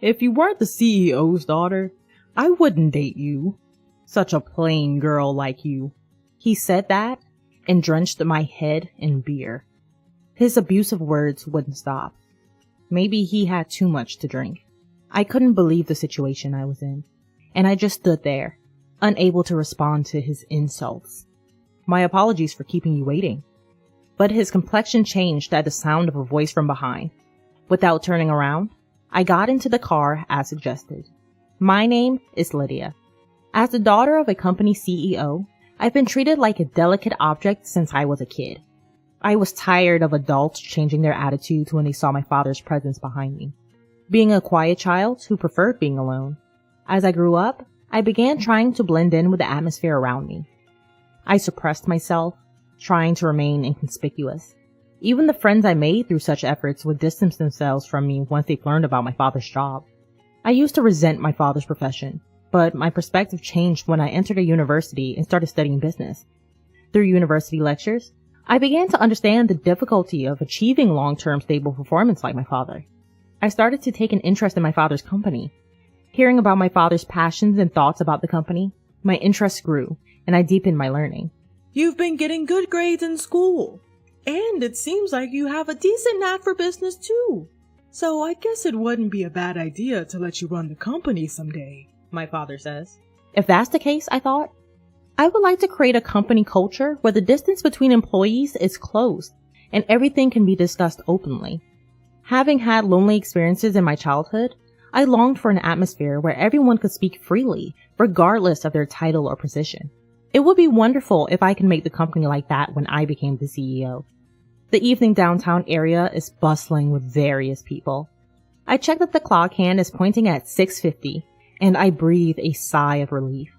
If you weren't the CEO's daughter, I wouldn't date you. Such a plain girl like you. He said that and drenched my head in beer. His abusive words wouldn't stop. Maybe he had too much to drink. I couldn't believe the situation I was in, and I just stood there, unable to respond to his insults. My apologies for keeping you waiting. But his complexion changed at the sound of a voice from behind. Without turning around, I got into the car as suggested. My name is Lydia. As the daughter of a company CEO, I've been treated like a delicate object since I was a kid. I was tired of adults changing their attitudes when they saw my father's presence behind me. Being a quiet child who preferred being alone. As I grew up, I began trying to blend in with the atmosphere around me. I suppressed myself, trying to remain inconspicuous. Even the friends I made through such efforts would distance themselves from me once they learned about my father's job. I used to resent my father's profession, but my perspective changed when I entered a university and started studying business. Through university lectures, I began to understand the difficulty of achieving long-term stable performance like my father. I started to take an interest in my father's company. Hearing about my father's passions and thoughts about the company, my interest grew, and I deepened my learning. You've been getting good grades in school, and it seems like you have a decent knack for business too. So I guess it wouldn't be a bad idea to let you run the company someday, my father says. If that's the case, I thought, I would like to create a company culture where the distance between employees is closed and everything can be discussed openly. Having had lonely experiences in my childhood, I longed for an atmosphere where everyone could speak freely, regardless of their title or position. It would be wonderful if I could make the company like that when I became the CEO. The evening downtown area is bustling with various people. I check that the clock hand is pointing at 6:50, and I breathe a sigh of relief.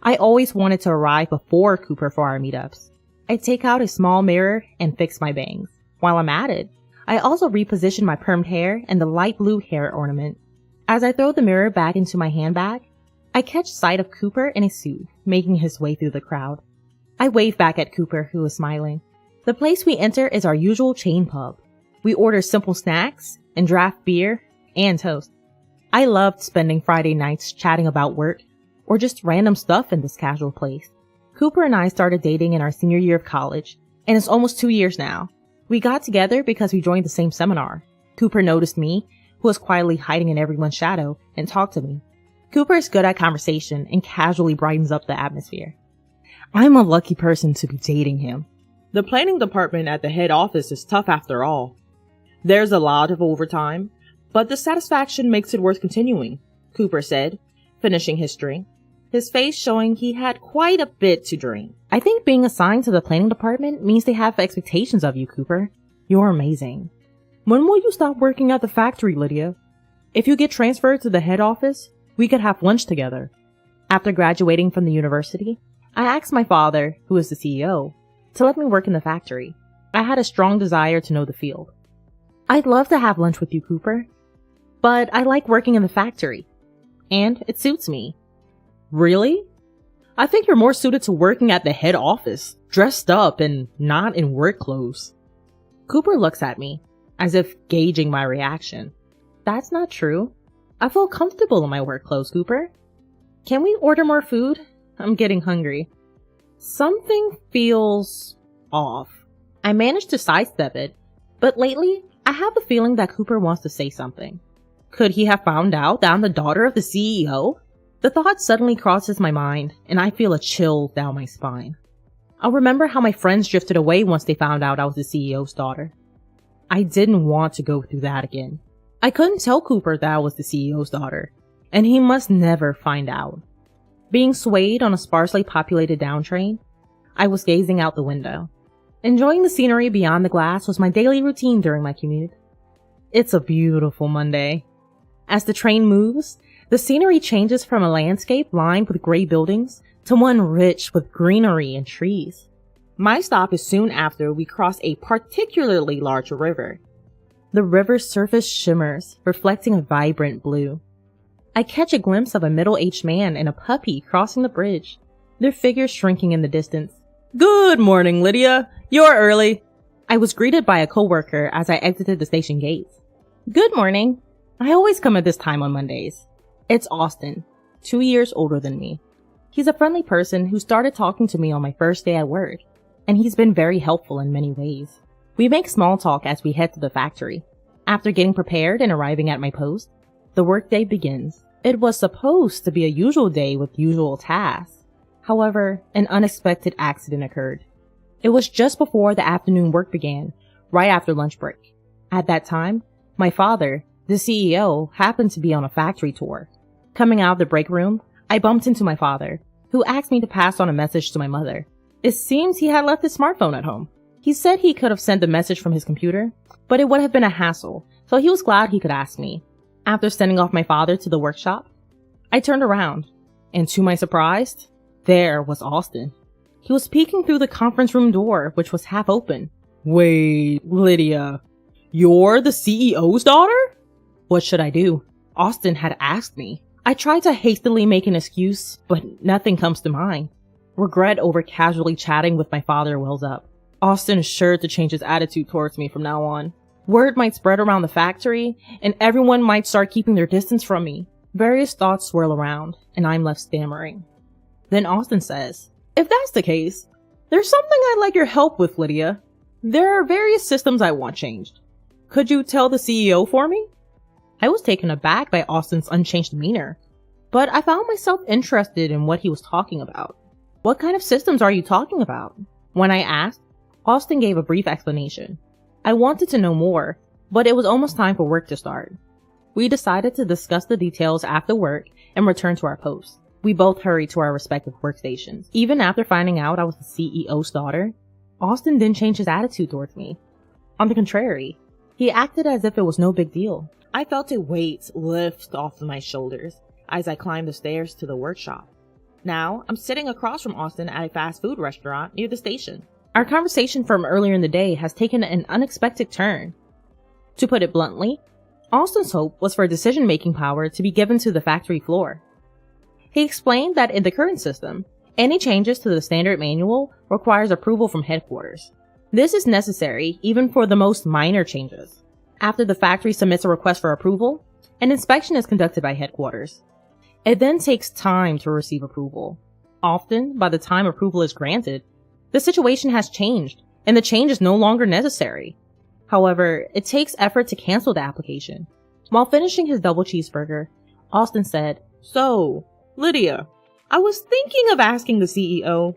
I always wanted to arrive before Cooper for our meetups. I take out a small mirror and fix my bangs. While I'm at it, I also reposition my permed hair and the light blue hair ornament. As I throw the mirror back into my handbag, I catch sight of Cooper in a suit, making his way through the crowd. I wave back at Cooper, who is smiling. The place we enter is our usual chain pub. We order simple snacks and draft beer and toast. I loved spending Friday nights chatting about work or just random stuff in this casual place. Cooper and I started dating in our senior year of college, and it's almost 2 years now. We got together because we joined the same seminar. Cooper noticed me, who was quietly hiding in everyone's shadow, and talked to me. Cooper is good at conversation and casually brightens up the atmosphere. I'm a lucky person to be dating him. The planning department at the head office is tough after all. There's a lot of overtime, but the satisfaction makes it worth continuing, Cooper said, finishing his drink, his face showing he had quite a bit to drink. I think being assigned to the planning department means they have expectations of you, Cooper. You're amazing. When will you stop working at the factory, Lydia? If you get transferred to the head office, we could have lunch together. After graduating from the university, I asked my father, who is the CEO, to let me work in the factory. I had a strong desire to know the field. I'd love to have lunch with you, Cooper, but I like working in the factory, and it suits me. Really? I think you're more suited to working at the head office, dressed up and not in work clothes. Cooper looks at me, as if gauging my reaction. That's not true. I feel comfortable in my work clothes, Cooper. Can we order more food? I'm getting hungry. Something feels off. I managed to sidestep it, but lately, I have the feeling that Cooper wants to say something. Could he have found out that I'm the daughter of the CEO? The thought suddenly crosses my mind, and I feel a chill down my spine. I'll remember how my friends drifted away once they found out I was the CEO's daughter. I didn't want to go through that again. I couldn't tell Cooper that I was the CEO's daughter, and he must never find out. Being swayed on a sparsely populated down train, I was gazing out the window. Enjoying the scenery beyond the glass was my daily routine during my commute. It's a beautiful Monday. As the train moves, the scenery changes from a landscape lined with gray buildings to one rich with greenery and trees. My stop is soon after we cross a particularly large river. The river's surface shimmers, reflecting a vibrant blue. I catch a glimpse of a middle-aged man and a puppy crossing the bridge, their figures shrinking in the distance. Good morning, Lydia. You're early. I was greeted by a coworker as I exited the station gates. Good morning. I always come at this time on Mondays. It's Austin, 2 years older than me. He's a friendly person who started talking to me on my first day at work, and he's been very helpful in many ways. We make small talk as we head to the factory. After getting prepared and arriving at my post, the workday begins. It was supposed to be a usual day with usual tasks. However, an unexpected accident occurred. It was just before the afternoon work began, right after lunch break. At that time, my father, the CEO, happened to be on a factory tour. Coming out of the break room, I bumped into my father, who asked me to pass on a message to my mother. It seems he had left his smartphone at home. He said he could have sent the message from his computer, but it would have been a hassle, so he was glad he could ask me. After sending off my father to the workshop, I turned around, and to my surprise, there was Austin. He was peeking through the conference room door, which was half open. Wait, Lydia, you're the CEO's daughter? What should I do? Austin had asked me. I tried to hastily make an excuse, but nothing comes to mind. Regret over casually chatting with my father wells up. Austin is sure to change his attitude towards me from now on. Word might spread around the factory, and everyone might start keeping their distance from me. Various thoughts swirl around, and I'm left stammering. Then Austin says, "If that's the case, there's something I'd like your help with, Lydia. There are various systems I want changed. Could you tell the CEO for me?" I was taken aback by Austin's unchanged demeanor, but I found myself interested in what he was talking about. "What kind of systems are you talking about?" When I asked, Austin gave a brief explanation. I wanted to know more, but it was almost time for work to start. We decided to discuss the details after work and return to our posts. We both hurried to our respective workstations. Even after finding out I was the CEO's daughter, Austin didn't change his attitude towards me. On the contrary, he acted as if it was no big deal. I felt a weight lift off of my shoulders as I climbed the stairs to the workshop. Now, I'm sitting across from Austin at a fast food restaurant near the station. Our conversation from earlier in the day has taken an unexpected turn. To put it bluntly, Austin's hope was for decision-making power to be given to the factory floor. He explained that in the current system, any changes to the standard manual requires approval from headquarters. This is necessary even for the most minor changes. After the factory submits a request for approval, an inspection is conducted by headquarters. It then takes time to receive approval. Often, by the time approval is granted, the situation has changed, and the change is no longer necessary. However, it takes effort to cancel the application. While finishing his double cheeseburger, Austin said, "So, Lydia, I was thinking of asking the CEO,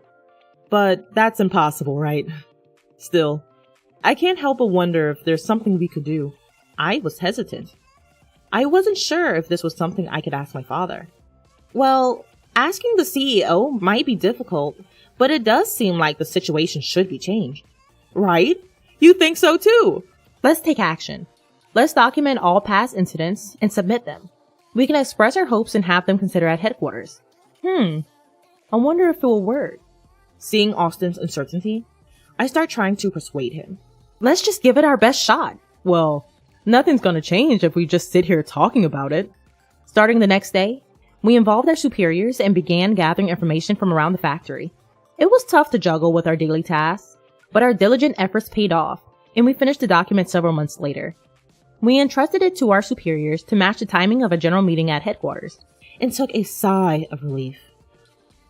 but that's impossible, right? Still, I can't help but wonder if there's something we could do." I was hesitant. I wasn't sure if this was something I could ask my father. Well, asking the CEO might be difficult, but it does seem like the situation should be changed. Right? You think so too? "Let's take action. Let's document all past incidents and submit them. We can express our hopes and have them considered at headquarters." I wonder if it will work. Seeing Austin's uncertainty, I start trying to persuade him. "Let's just give it our best shot." "Well, nothing's gonna change if we just sit here talking about it." Starting the next day, we involved our superiors and began gathering information from around the factory. It was tough to juggle with our daily tasks, but our diligent efforts paid off, and we finished the document several months later. We entrusted it to our superiors to match the timing of a general meeting at headquarters, and took a sigh of relief.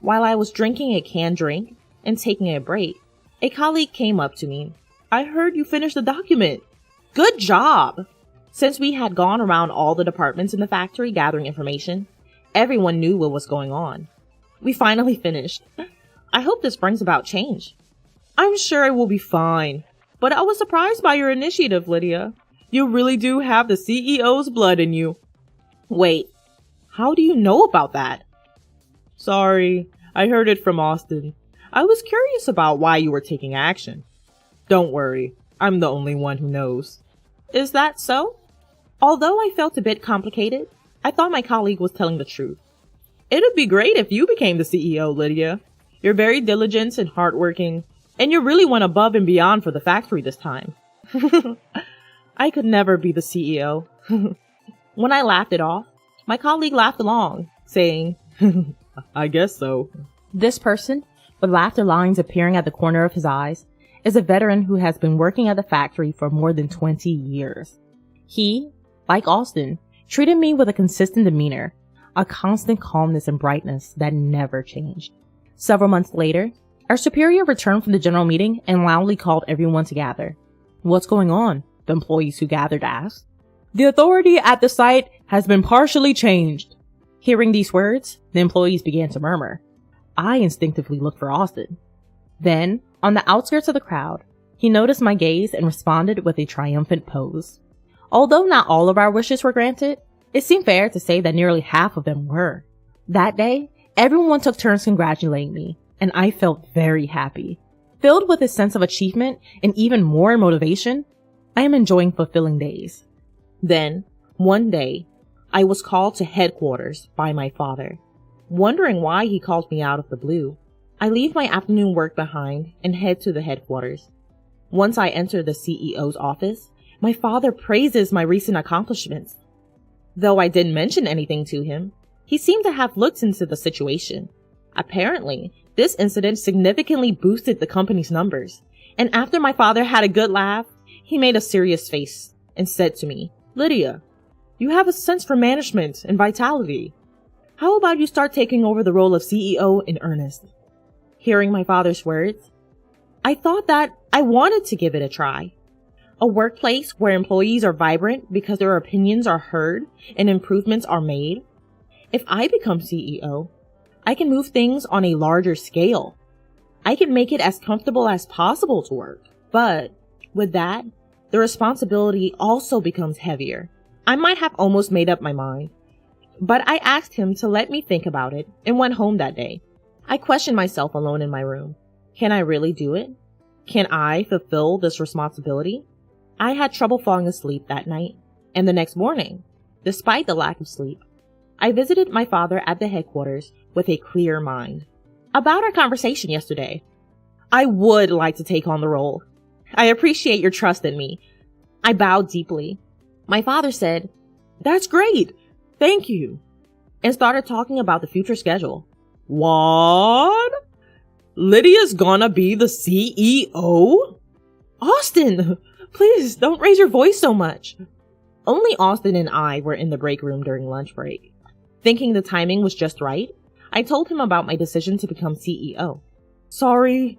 While I was drinking a canned drink and taking a break, a colleague came up to me. "I heard you finished the document. Good job!" Since we had gone around all the departments in the factory gathering information, everyone knew what was going on. We finally finished. I hope this brings about change. "I'm sure it will be fine, but I was surprised by your initiative, Lydia. You really do have the CEO's blood in you." "Wait, how do you know about that?" "Sorry, I heard it from Austin. I was curious about why you were taking action." "Don't worry, I'm the only one who knows." "Is that so?" Although I felt a bit complicated, I thought my colleague was telling the truth. "It'd be great if you became the CEO, Lydia. You're very diligent and hardworking, and you really went above and beyond for the factory this time." I could never be the CEO. When I laughed it off, my colleague laughed along, saying, "I guess so." This person, with laughter lines appearing at the corner of his eyes, is a veteran who has been working at the factory for more than 20 years. He, like Austin, treated me with a consistent demeanor, a constant calmness and brightness that never changed. Several months later, our superior returned from the general meeting and loudly called everyone to gather. "What's going on?" the employees who gathered asked. "The authority at the site has been partially changed." Hearing these words, the employees began to murmur. I instinctively looked for Austin. Then, on the outskirts of the crowd, he noticed my gaze and responded with a triumphant pose. Although not all of our wishes were granted, it seemed fair to say that nearly half of them were. That day, everyone took turns congratulating me, and I felt very happy. Filled with a sense of achievement and even more motivation, I am enjoying fulfilling days. Then, one day, I was called to headquarters by my father. Wondering why he called me out of the blue, I leave my afternoon work behind and head to the headquarters. Once I enter the CEO's office, my father praises my recent accomplishments. Though I didn't mention anything to him, he seemed to have looked into the situation. Apparently, this incident significantly boosted the company's numbers, and after my father had a good laugh, he made a serious face and said to me, "Lydia, you have a sense for management and vitality. How about you start taking over the role of CEO in earnest?" Hearing my father's words, I thought that I wanted to give it a try. A workplace where employees are vibrant because their opinions are heard and improvements are made. If I become CEO, I can move things on a larger scale. I can make it as comfortable as possible to work. But with that, the responsibility also becomes heavier. I might have almost made up my mind, but I asked him to let me think about it and went home that day. I questioned myself alone in my room. Can I really do it? Can I fulfill this responsibility? I had trouble falling asleep that night, and the next morning, despite the lack of sleep, I visited my father at the headquarters with a clear mind. About our conversation yesterday, I would like to take on the role. I appreciate your trust in me. I bowed deeply. My father said, "That's great. Thank you," and started talking about the future schedule. "What? Lydia's gonna be the CEO? Austin, please don't raise your voice so much." Only Austin and I were in the break room during lunch break. Thinking the timing was just right, I told him about my decision to become CEO. Sorry,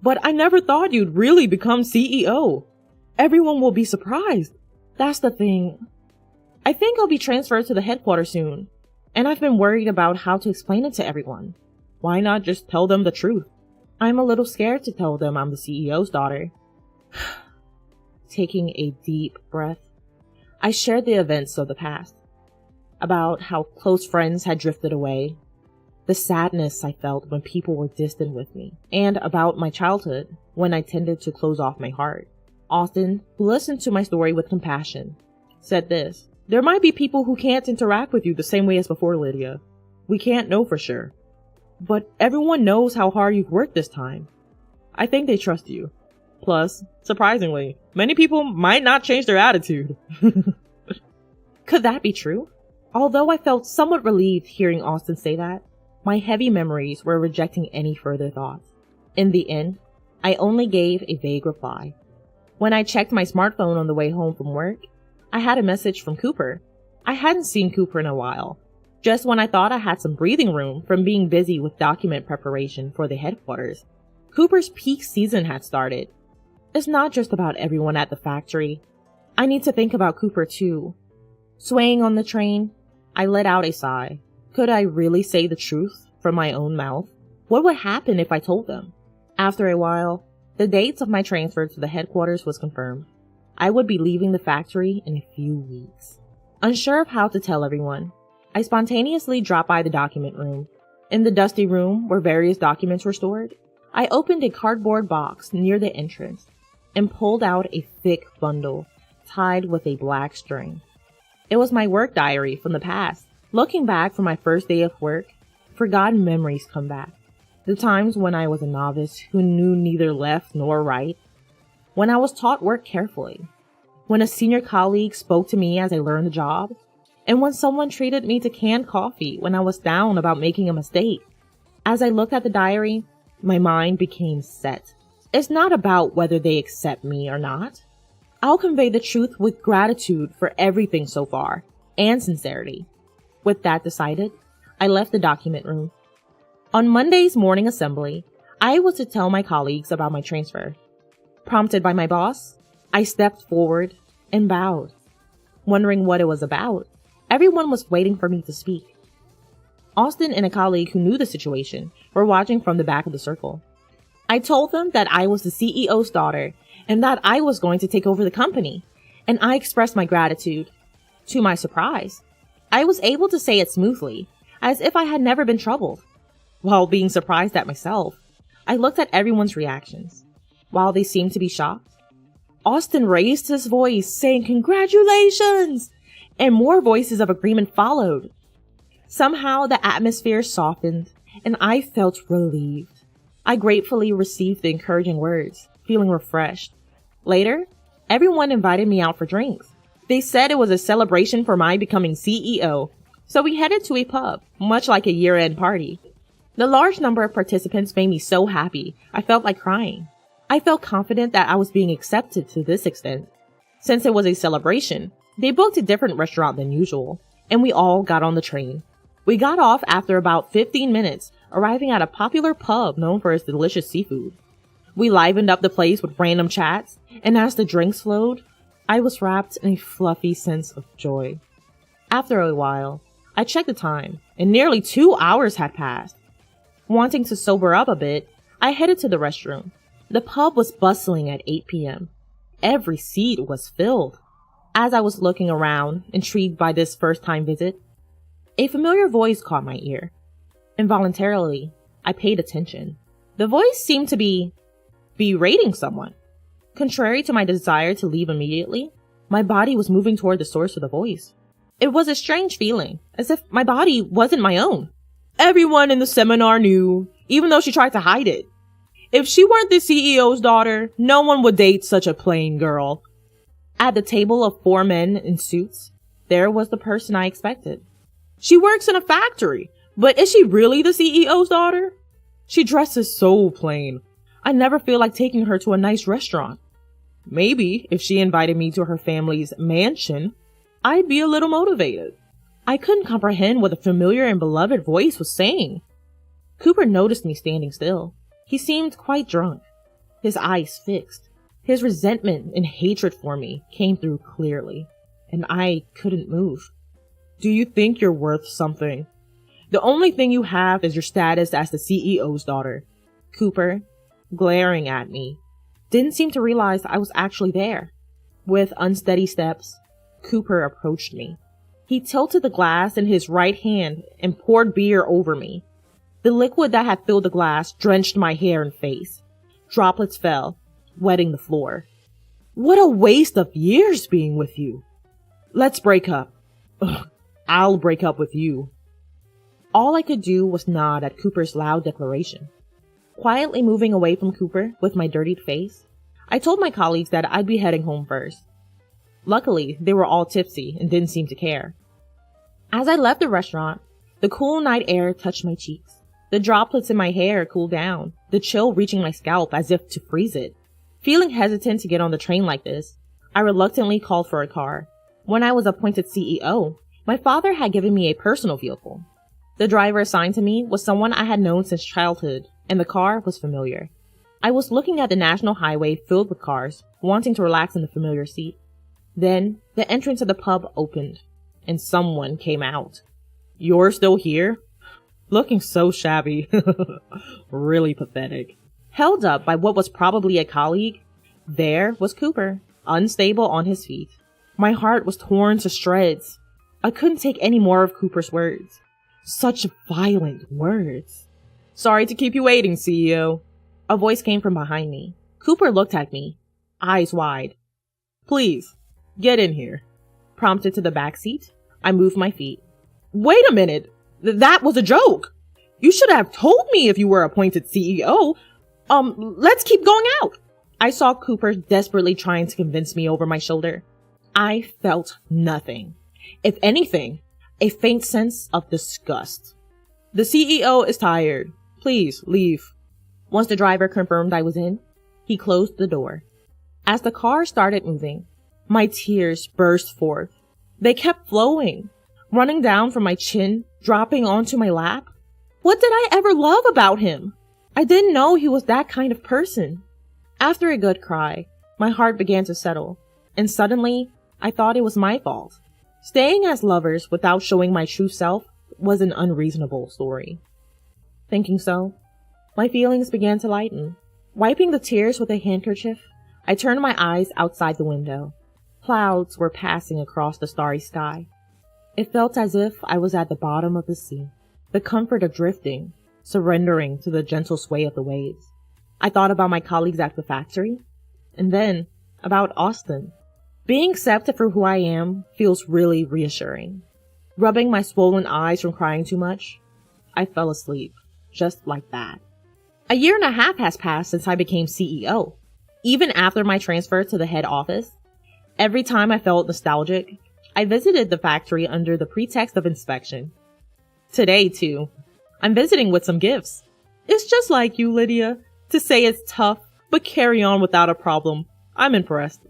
but I never thought you'd really become CEO. Everyone will be surprised. That's the thing. I think I'll be transferred to the headquarters soon, and I've been worried about how to explain it to everyone. Why not just tell them the truth? I'm a little scared to tell them I'm the CEO's daughter." Taking a deep breath, I shared the events of the past, about how close friends had drifted away, the sadness I felt when people were distant with me, and about my childhood when I tended to close off my heart. Austin, who listened to my story with compassion, said this: "There might be people who can't interact with you the same way as before, Lydia. We can't know for sure. But everyone knows how hard you've worked this time. I think they trust you. Plus, surprisingly, many people might not change their attitude." Could that be true? Although I felt somewhat relieved hearing Austin say that, my heavy memories were rejecting any further thoughts. In the end, I only gave a vague reply. When I checked my smartphone on the way home from work, I had a message from Cooper. I hadn't seen Cooper in a while. Just when I thought I had some breathing room from being busy with document preparation for the headquarters, Cooper's peak season had started. It's not just about everyone at the factory. I need to think about Cooper too. Swaying on the train, I let out a sigh. Could I really say the truth from my own mouth? What would happen if I told them? After a while, the dates of my transfer to the headquarters was confirmed. I would be leaving the factory in a few weeks. Unsure of how to tell everyone, I spontaneously dropped by the document room. In the dusty room where various documents were stored, I opened a cardboard box near the entrance and pulled out a thick bundle tied with a black string. It was my work diary from the past. Looking back from my first day of work, forgotten memories come back. The times when I was a novice who knew neither left nor right. When I was taught work carefully. When a senior colleague spoke to me as I learned the job. And when someone treated me to canned coffee when I was down about making a mistake. As I looked at the diary, my mind became set. It's not about whether they accept me or not. I'll convey the truth with gratitude for everything so far, and sincerity. With that decided, I left the document room. On Monday's morning assembly, I was to tell my colleagues about my transfer. Prompted by my boss, I stepped forward and bowed. Wondering what it was about, everyone was waiting for me to speak. Austin and a colleague who knew the situation were watching from the back of the circle. I told them that I was the CEO's daughter and that I was going to take over the company, and I expressed my gratitude. To my surprise, I was able to say it smoothly, as if I had never been troubled. While being surprised at myself, I looked at everyone's reactions. While they seemed to be shocked, Austin raised his voice, saying congratulations, and more voices of agreement followed. Somehow the atmosphere softened, and I felt relieved. I gratefully received the encouraging words, feeling refreshed. Later, everyone invited me out for drinks. They said it was a celebration for my becoming CEO, so we headed to a pub, much like a year-end party. The large number of participants made me so happy, I felt like crying. I felt confident that I was being accepted to this extent. Since it was a celebration, they booked a different restaurant than usual, and we all got on the train. We got off after about 15 minutes, arriving at a popular pub known for its delicious seafood. We livened up the place with random chats, and as the drinks flowed, I was wrapped in a fluffy sense of joy. After a while, I checked the time, and nearly 2 hours had passed. Wanting to sober up a bit, I headed to the restroom. The pub was bustling at 8 p.m. Every seat was filled. As I was looking around, intrigued by this first-time visit, a familiar voice caught my ear. Involuntarily, I paid attention. The voice seemed to be berating someone. Contrary to my desire to leave immediately, my body was moving toward the source of the voice. It was a strange feeling, as if my body wasn't my own. Everyone in the seminar knew, even though she tried to hide it. If she weren't the CEO's daughter, no one would date such a plain girl. At the table of 4 men in suits, there was the person I expected. She works in a factory, but is she really the CEO's daughter? She dresses so plain. I never feel like taking her to a nice restaurant. Maybe if she invited me to her family's mansion, I'd be a little motivated. I couldn't comprehend what the familiar and beloved voice was saying. Cooper noticed me standing still. He seemed quite drunk, his eyes fixed. His resentment and hatred for me came through clearly, and I couldn't move. Do you think you're worth something? The only thing you have is your status as the CEO's daughter. Cooper, glaring at me, didn't seem to realize I was actually there. With unsteady steps, Cooper approached me. He tilted the glass in his right hand and poured beer over me. The liquid that had filled the glass drenched my hair and face. Droplets fell, wetting the floor. What a waste of years being with you. Let's break up. Ugh, I'll break up with you. All I could do was nod at Cooper's loud declaration. Quietly moving away from Cooper with my dirtied face, I told my colleagues that I'd be heading home first. Luckily, they were all tipsy and didn't seem to care. As I left the restaurant, the cool night air touched my cheeks. The droplets in my hair cooled down, the chill reaching my scalp as if to freeze it. Feeling hesitant to get on the train like this, I reluctantly called for a car. When I was appointed CEO, my father had given me a personal vehicle. The driver assigned to me was someone I had known since childhood, and the car was familiar. I was looking at the national highway filled with cars, wanting to relax in the familiar seat. Then, the entrance of the pub opened, and someone came out. You're still here? Looking so shabby. Really pathetic. Held up by what was probably a colleague, there was Cooper, unstable on his feet. My heart was torn to shreds. I couldn't take any more of Cooper's words. Such violent words. Sorry to keep you waiting, CEO. A voice came from behind me. Cooper looked at me, eyes wide. Please, get in here. Prompted to the back seat, I moved my feet. Wait a minute. That was a joke. You should have told me if you were appointed CEO. Let's keep going out. I saw Cooper desperately trying to convince me over my shoulder. I felt nothing. If anything, a faint sense of disgust. The CEO is tired. Please leave. Once the driver confirmed I was in, he closed the door. As the car started moving, My tears burst forth. They kept flowing, running down from my chin, dropping onto my lap. What did I ever love about him? I didn't know he was that kind of person. After a good cry, my heart began to settle, and suddenly, I thought it was my fault. Staying as lovers without showing my true self was an unreasonable story. Thinking so, my feelings began to lighten. Wiping the tears with a handkerchief, I turned my eyes outside the window. Clouds were passing across the starry sky. It felt as if I was at the bottom of the sea, the comfort of drifting, surrendering to the gentle sway of the waves. I thought about my colleagues at the factory, and then about Austin. Being accepted for who I am feels really reassuring. Rubbing my swollen eyes from crying too much, I fell asleep, just like that. A year and a half has passed since I became CEO. Even after my transfer to the head office, every time I felt nostalgic, I visited the factory under the pretext of inspection. Today, too, I'm visiting with some gifts. It's just like you, Lydia, to say it's tough, but carry on without a problem. I'm impressed.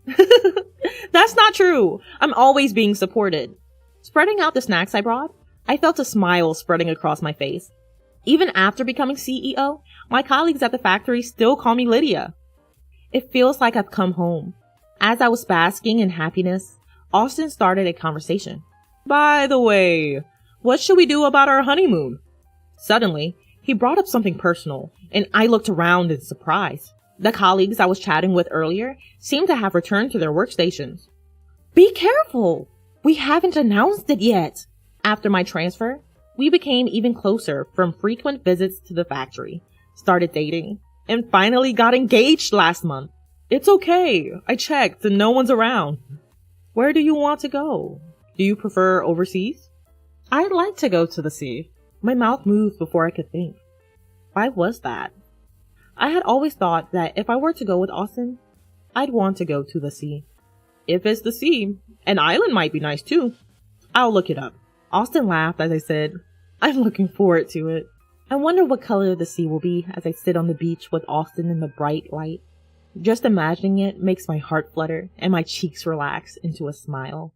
That's not true. I'm always being supported. Spreading out the snacks I brought, I felt a smile spreading across my face. Even after becoming CEO, my colleagues at the factory still call me Lydia. It feels like I've come home. As I was basking in happiness, Austin started a conversation. By the way, what should we do about our honeymoon? Suddenly, he brought up something personal, and I looked around in surprise. The colleagues I was chatting with earlier seemed to have returned to their workstations. Be careful! We haven't announced it yet. After my transfer, we became even closer from frequent visits to the factory, started dating, and finally got engaged last month. It's okay. I checked and no one's around. Where do you want to go? Do you prefer overseas? I'd like to go to the sea. My mouth moved before I could think. Why was that? I had always thought that if I were to go with Austin, I'd want to go to the sea. If it's the sea, an island might be nice too. I'll look it up. Austin laughed as I said, I'm looking forward to it. I wonder what color the sea will be as I sit on the beach with Austin in the bright light. Just imagining it makes my heart flutter and my cheeks relax into a smile.